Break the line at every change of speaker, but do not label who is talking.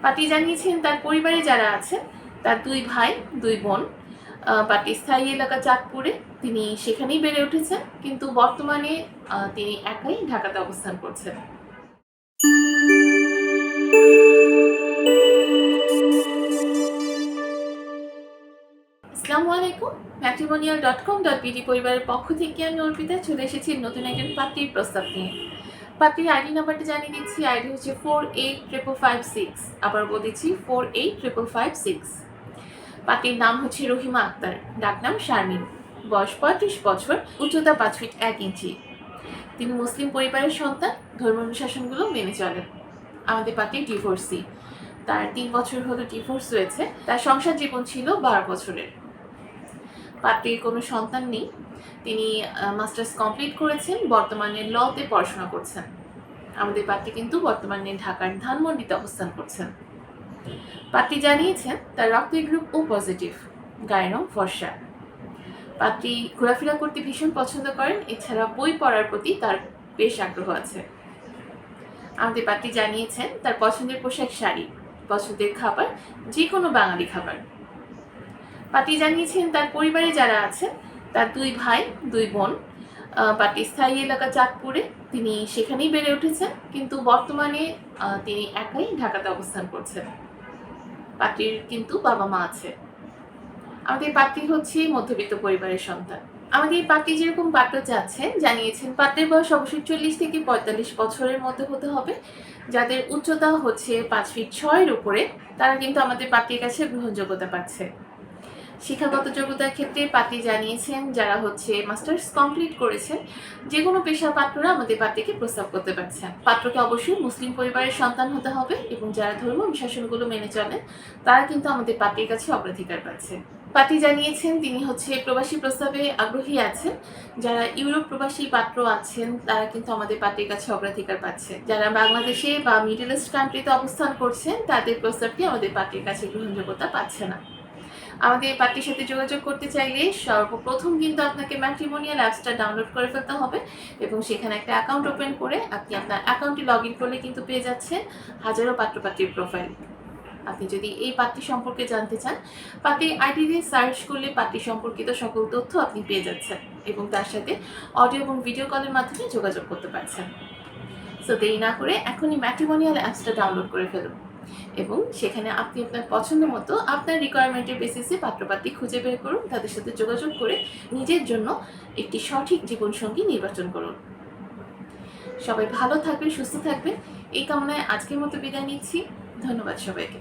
পাত্রী জানিয়েছেন তার পরিবারে যারা আছেন তার 2 ভাই 2 বোন। পাত্রীর স্থায়ী এলাকা চাঁদপুরে। তিনি সেখানেই বেড়ে উঠেছেন, কিন্তু বর্তমানে তিনি একাই ঢাকাতে অবস্থান করছেন। আসসালামু আলাইকুম। matrimonial.com.bd পরিবারের পক্ষ থেকে আমি অর্পিতা চলে এসেছি নতুন একজন পাত্রীর প্রস্তাব নিয়ে। পাত্রীর আইডি নাম্বারটা জানিয়ে দিচ্ছি। আইডি হচ্ছে 485556। আবার বলেছি 485556। পাত্রীর নাম হচ্ছে রহিমা আক্তার, ডাকনাম শারমিন। বয়স 35 বছর, উচ্চতা 5 ফিট 1 ইঞ্চি। তিনি মুসলিম পরিবারের সন্তান, ধর্ম অনুশাসনগুলো মেনে চলেন। আমাদের পাত্রী ডিভোর্সি। তার 3 বছর হলো ডিভোর্স হয়েছে। তার সংসার জীবন ছিল 12 বছরের। পাত্রীর কোনো সন্তান নেই। তিনি মাস্টার্স কমপ্লিট করেছেন, বর্তমানে লতে পড়াশোনা করছেন। আমাদের পাত্রী কিন্তু বর্তমানে ঢাকার ধানমন্ডিতে অবস্থান করছেন। পাত্রী জানিয়েছেন তার রক্তের গ্রুপ ও পজিটিভ, গায়ের রং ফর্সা। পাত্রী ঘোরাফেরা করতে ভীষণ পছন্দ করেন, এছাড়া বই পড়ার প্রতি তার বেশ আগ্রহ আছে। আমাদের পাত্রী জানিয়েছেন তার পছন্দের পোশাক শাড়ি, পছন্দের খাবার যে কোনো বাঙালি খাবার। পাত্রী জানিয়েছেন তার পরিবারে যারা আছেন তার 2 ভাই 2 বোন। পাত্রীর স্থায়ী এলাকা চাঁদপুরে। তিনি সেখানেই বেড়ে উঠেছেন, কিন্তু বর্তমানে তিনি একাই ঢাকাতে অবস্থান করছেন। পাত্রীর কিন্তু বাবা মা আছে। আমাদের পাত্রী হচ্ছে মধ্যবিত্ত পরিবারের সন্তান। আমাদের পাত্রী যেরকম পাত্র চাচ্ছেন জানিয়েছেন পাত্রের বয়স অবশ্যই 40 থেকে 45 বছরের মধ্যে হতে হবে। যাদের উচ্চতা হচ্ছে 5 ফিট 6 এর উপরে, তারা কিন্তু আমাদের পাত্রীর কাছে গ্রহণযোগ্যতা পাচ্ছে। শিক্ষাগত যোগ্যতার ক্ষেত্রে পাত্রী জানিয়েছেন যারা হচ্ছে মাস্টার্স কমপ্লিট করেছেন, যে কোনো পেশার পাত্ররা আমাদের পাত্রীকে প্রস্তাব করতে পারছেন। পাত্রকে অবশ্যই মুসলিম পরিবারের সন্তান হতে হবে এবং যারা ধর্ম অনুশাসনগুলো মেনে চলেন তারা কিন্তু আমাদের পাত্রীর কাছে অগ্রাধিকার পাচ্ছে। পাত্রী জানিয়েছেন তিনি হচ্ছে প্রবাসী প্রস্তাবে আগ্রহী আছেন। যারা ইউরোপ প্রবাসী পাত্র আছেন তারা কিন্তু আমাদের পাত্রীর কাছে অগ্রাধিকার পাচ্ছে। যারা বাংলাদেশে বা মিডল ইস্ট কান্ট্রিতে অবস্থান করছেন তাদের প্রস্তাবটি আমাদের পাত্রীর কাছে গ্রহণযোগ্যতা পাচ্ছে না। আমাদের পাত্রীর সাথে যোগাযোগ করতে চাইলে সর্বপ্রথম কিন্তু আপনাকে ম্যাট্রিমোনিয়াল অ্যাপসটা ডাউনলোড করে ফেলতে হবে এবং সেখানে একটা অ্যাকাউন্ট ওপেন করে আপনি আপনার অ্যাকাউন্টে লগ ইন করলে কিন্তু পেয়ে যাচ্ছেন হাজারো পাত্রপাত্রীর প্রোফাইল। আপনি যদি এই পাত্রী সম্পর্কে জানতে চান, পাত্রীর আইডি দিয়ে সার্চ করলে পাত্রী সম্পর্কিত সকল তথ্য আপনি পেয়ে যাচ্ছেন এবং তার সাথে অডিও এবং ভিডিও কলের মাধ্যমে যোগাযোগ করতে পারছেন। সো দেরি না করে এখনই ম্যাট্রিমোনিয়াল অ্যাপসটা ডাউনলোড করে ফেলুন এবং সেখানে আপনি আপনার পছন্দ মতো আপনার রিকোয়ারমেন্টের বেসিসে পাত্রপাত্রী খুঁজে বের করুন, তাদের সাথে যোগাযোগ করে নিজের জন্য একটি সঠিক জীবনসঙ্গী নির্বাচন করুন। সবাই ভালো থাকবেন, সুস্থ থাকবেন এই কামনায় আজকের মতো বিদায় নিচ্ছি। ধন্যবাদ সবাইকে।